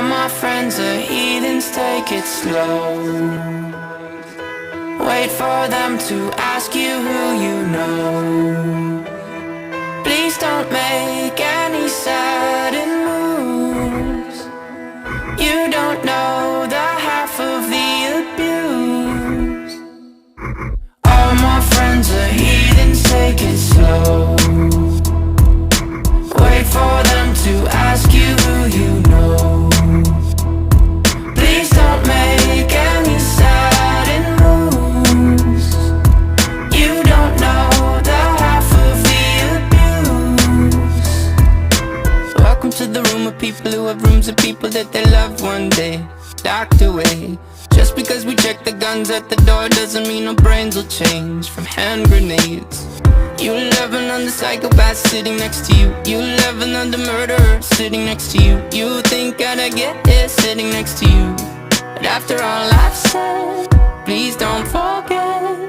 my friends are heathens, take it slow. Wait for them to ask you who you know. Please don't make any sudden moves. You don't know the half of the abuse. All my friends are heathens, take it slow. Wait for them to ask you who you know. Please don't make any sudden moves. You don't know the half of the abuse. Welcome to the room of people who have rooms of people that they loved one day locked away. Just because we check the guns at the door doesn't mean our brains will change from hand grenades. You loving on the psychopath sitting next to you. You loving on the murderer sitting next to you. You think I'd get it sitting next to you. But after all I've said, please